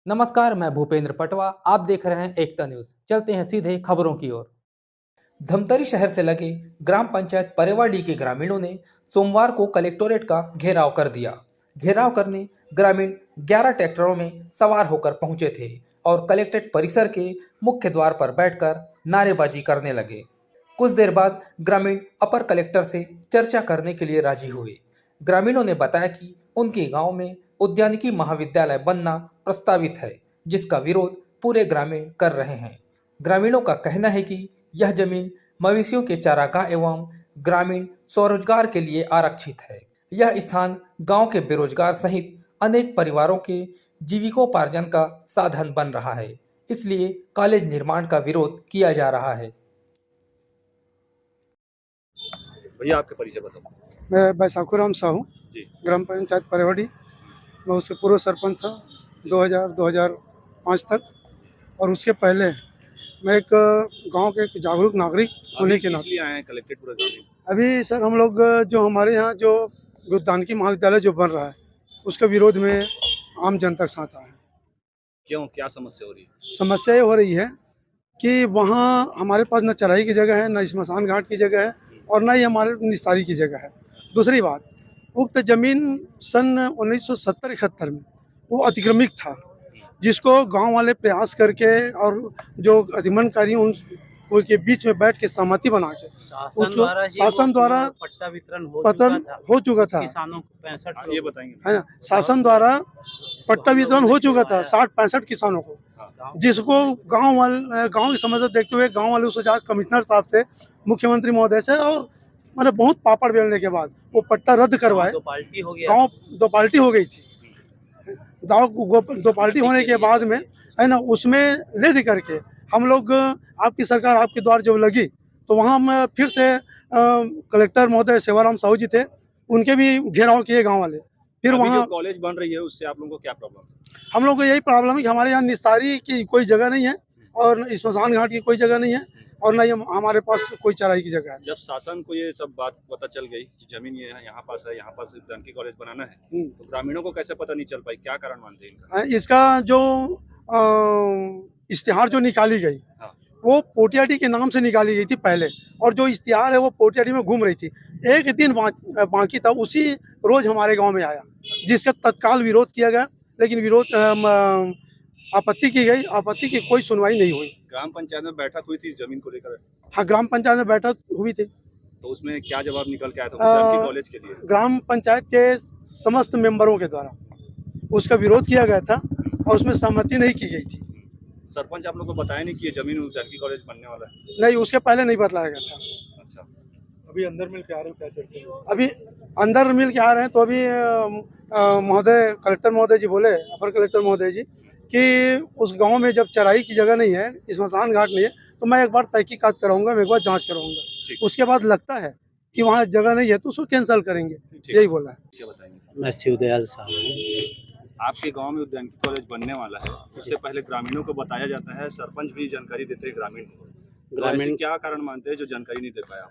नमस्कार, मैं भूपेंद्र पटवा। आप देख रहे हैं एकता न्यूज। चलते हैं सीधे खबरों की ओर। धमतरी शहर से लगे ग्राम पंचायत परेवाडी के ग्रामीणों ने सोमवार को कलेक्टोरेट का घेराव कर दिया। घेराव करने ग्रामीण 11 ट्रैक्टरों में सवार होकर पहुंचे थे और कलेक्ट्रेट परिसर के मुख्य द्वार पर बैठकर नारेबाजी करने लगे। कुछ देर बाद ग्रामीण अपर कलेक्टर से चर्चा करने के लिए राजी हुए। ग्रामीणों ने बताया कि उनके गांव में उद्यानिकी महाविद्यालय बनना प्रस्तावित है, जिसका विरोध पूरे ग्रामीण कर रहे हैं। ग्रामीणों का कहना है कि यह जमीन मवेशियों के चारागाह एवं ग्रामीण स्वरोजगार के लिए आरक्षित है। यह स्थान गांव के बेरोजगार सहित अनेक परिवारों के जीविकोपार्जन का साधन बन रहा है, इसलिए कॉलेज निर्माण का विरोध किया जा रहा है। भैया आपके परिचय बताओ। मैं बैसाखूराम साहू, जी। ग्राम पंचायत परेवाडी। मैं उसके पूर्व सरपंच था 2000-2005 तक, और उसके पहले मैं एक गांव के एक जागरूक नागरिक होने के नाते आए हैं कलेक्टेड पूरे गाँव में। अभी सर हम लोग जो हमारे यहाँ जो उद्यानिकी महाविद्यालय जो बन रहा है उसके विरोध में आम जनता के साथ आए हैं। क्यों, क्या समस्या हो रही है? समस्या ये हो रही है कि वहाँ हमारे पास न चराई की जगह है, न स्मशान घाट की जगह है, और न ही हमारे निस्तारी की जगह है। दूसरी बात, उक्त जमीन सन 1970-71 में वो अतिक्रमित था, जिसको गांव वाले प्रयास करके और जो अधिमनकारी उन के बीच में बैठ के सहमति बना के शासन द्वारा पट्टा वितरण हो चुका था। किसानों को 65 ये बताएंगे है ना, शासन द्वारा पट्टा वितरण हो चुका था 60-65 किसानों को, जिसको गांव की समस्या देखते हुए गांव वाले उसे जाकर कमिश्नर साहब से, मुख्यमंत्री महोदय से, और मैंने बहुत पापड़ बेलने के बाद वो पट्टा रद्द करवाए। दो पार्टी हो गया, गांव दो पार्टी हो गई थी। दो पार्टी होने के बाद में है ना, उसमें ले दे करके हम लोग, आपकी सरकार आपके द्वार जब लगी तो वहाँ हम फिर से कलेक्टर महोदय सेवाराम साहू जी थे, उनके भी घेराव किए गांव वाले। फिर वहाँ कॉलेज बन रही है, उससे आप लोगों को क्या प्रॉब्लम है? हम लोग को यही प्रॉब्लम है कि हमारे यहाँ निस्तारी की कोई जगह नहीं है, और स्मशान घाट की कोई जगह नहीं है, और न ही हमारे पास कोई चराई की जगह है। जब शासन को ये सब बात पता चल गई कि जमीन ये यहाँ पास है, यहाँ पास उद्यानिकी कॉलेज बनाना है, तो ग्रामीणों को कैसे पता नहीं चल पाई? क्या कारण मानते हैं इनका? इसका जो इश्तिहार जो निकाली गई, हाँ। वो पोटियाटी के नाम से निकाली गई थी पहले, और जो इश्तिहार है वो पोटियाटी में घूम रही थी। एक दिन बाकी था, उसी रोज हमारे गांव में आया, जिसका तत्काल विरोध किया गया, लेकिन विरोध आपत्ति की गई। आपत्ति की कोई सुनवाई नहीं हुई। ग्राम पंचायत में बैठक हुई थी इस जमीन को लेकर? हाँ, ग्राम पंचायत में बैठक हुई थी। तो उसमें क्या जवाब निकल के आया था उद्यानिकी कॉलेज के लिए? ग्राम पंचायत के समस्त मेंबरों के द्वारा उसका विरोध किया गया था, और उसमें सहमति नहीं की गई थी। सरपंच आप लोग को बताया नहीं कि ये जमीन उद्यानिकी कॉलेज बनने वाला है? नहीं, उसके पहले नहीं बतलाया गया था। अच्छा, अभी अंदर मिल के आ रहे हैं, क्या चर्चा? अभी अंदर मिल के आ रहे हैं, तो अभी महोदय, कलेक्टर महोदय जी बोले, अपर कलेक्टर महोदय जी, कि उस गांव में जब चराई की जगह नहीं है, स्मशान घाट नहीं है, तो मैं एक बार तहकीकात कराऊंगा, मैं एक बार जांच कराऊंगा, उसके बाद लगता है कि वहाँ जगह नहीं है तो उसको कैंसिल करेंगे, यही बोला है। क्या बताएंगे? मैं शिवदयाल साहब हूँ। आपके गांव में उद्यानिकी कॉलेज बनने वाला है, उससे पहले ग्रामीणों को बताया जाता है, सरपंच भी जानकारी देते हैं ग्रामीण को। ग्रामीण क्या कारण मानते हैं जो जानकारी नहीं दे पाया?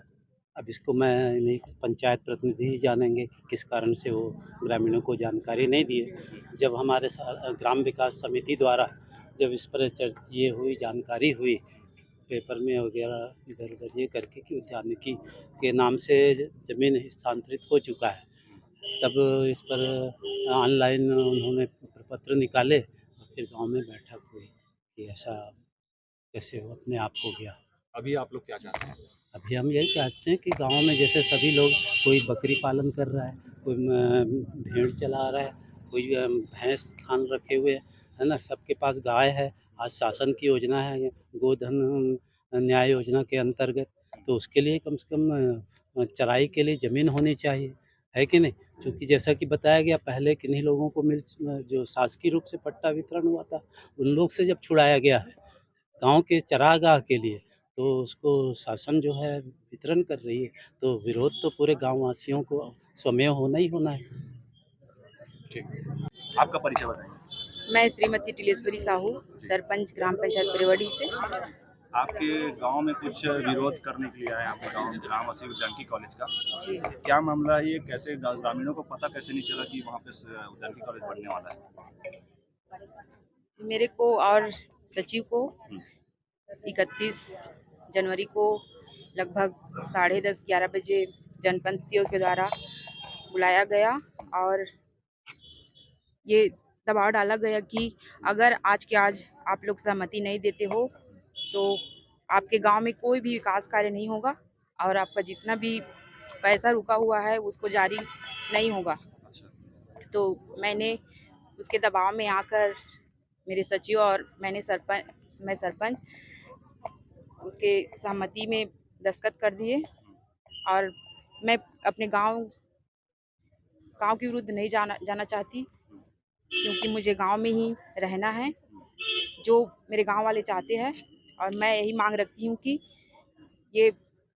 अब इसको मैं नहीं, पंचायत प्रतिनिधि ही जानेंगे किस कारण से वो ग्रामीणों को जानकारी नहीं दिए। जब हमारे ग्राम विकास समिति द्वारा जब इस पर ये हुई, जानकारी हुई पेपर में वगैरह इधर उधर ये करके कि उद्यानिकी के नाम से ज़मीन हस्तांतरित हो चुका है, तब इस पर ऑनलाइन उन्होंने प्रपत्र निकाले, और फिर गांव में बैठक हुई कि ऐसा कैसे हो अपने आप हो गया। अभी आप लोग क्या चाहते हैं? अभी हम यही चाहते हैं कि गांव में जैसे सभी लोग, कोई बकरी पालन कर रहा है, कोई भेड़ चला रहा है, कोई भैंस थान रखे हुए है ना, सबके पास गाय है। आज शासन की योजना है गोधन न्याय योजना के अंतर्गत, तो उसके लिए कम से कम चराई के लिए ज़मीन होनी चाहिए, है कि नहीं? क्योंकि जैसा कि बताया गया, पहले किन्हीं लोगों को जो शासकीय रूप से पट्टा वितरण हुआ था, उन लोग से जब छुड़ाया गया है गांव के चरागाह के लिए, तो उसको शासन जो है वितरण कर रही है, तो विरोध तो पूरे गाँव वासियों को स्वमेव होना ही होना है। ठीक, आपका परिचय बताइए। मैं श्रीमती टिलेश्वरी साहू, सरपंच ग्राम पंचायत परेवाडी से। आपके गांव में कुछ विरोध करने के लिए आए आपके गांव ग्राम उद्यानिकी कॉलेज का? जी, क्या मामला है ये? कैसे ग्रामीणों को पता कैसे नहीं चला कि वहाँ पे उद्यानिकी कॉलेज बनने वाला है? मेरे को और सचिव को 31 जनवरी को लगभग 10:30-11 बजे जनपद सीओ के द्वारा बुलाया गया और ये दबाव डाला गया कि अगर आज के आज आप लोग सहमति नहीं देते हो तो आपके गांव में कोई भी विकास कार्य नहीं होगा और आपका जितना भी पैसा रुका हुआ है उसको जारी नहीं होगा। तो मैंने उसके दबाव में आकर मेरे सचिव और मैं सरपंच उसके सहमति में दस्तखत कर दिए और मैं अपने गांव के विरुद्ध नहीं जाना चाहती क्योंकि मुझे गांव में ही रहना है जो मेरे गांव वाले चाहते हैं। और मैं यही मांग रखती हूँ कि ये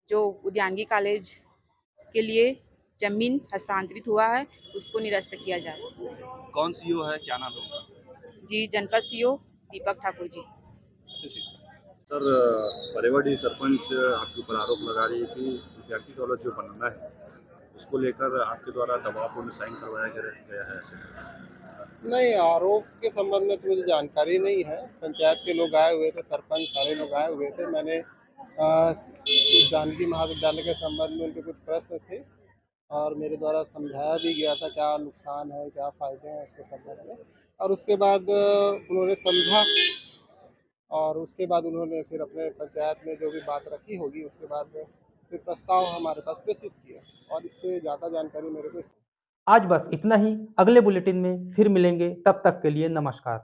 जो उद्यानिकी कॉलेज के लिए जमीन हस्तांतरित हुआ है उसको निरस्त किया जाए। कौन सीईओ है, क्या नाम है उनका? जी, जनपद सीओ दीपक ठाकुर जी। सर, परेवाड़ी सरपंच आपके ऊपर आरोप लगा रही है कि विद्यार्थी कॉलेज जो बनाना है उसको लेकर आपके द्वारा दबावपूर्ण साइन करवाया गया है ऐसे। नहीं, आरोप के संबंध में तो मुझे जानकारी नहीं है। पंचायत के लोग आए हुए थे, सरपंच सारे लोग आए हुए थे। मैंने जानकी महाविद्यालय के संबंध में उनके कुछ प्रश्न थे और मेरे द्वारा समझाया भी गया था क्या नुकसान है, क्या फ़ायदे हैं उसके संबंध में। और उसके बाद उन्होंने समझा और उसके बाद उन्होंने फिर अपने पंचायत में जो भी बात रखी होगी उसके बाद फिर प्रस्ताव हमारे पास प्रेषित किया और इससे ज़्यादा जानकारी मेरे को आज बस इतना ही। अगले बुलेटिन में फिर मिलेंगे, तब तक के लिए नमस्कार।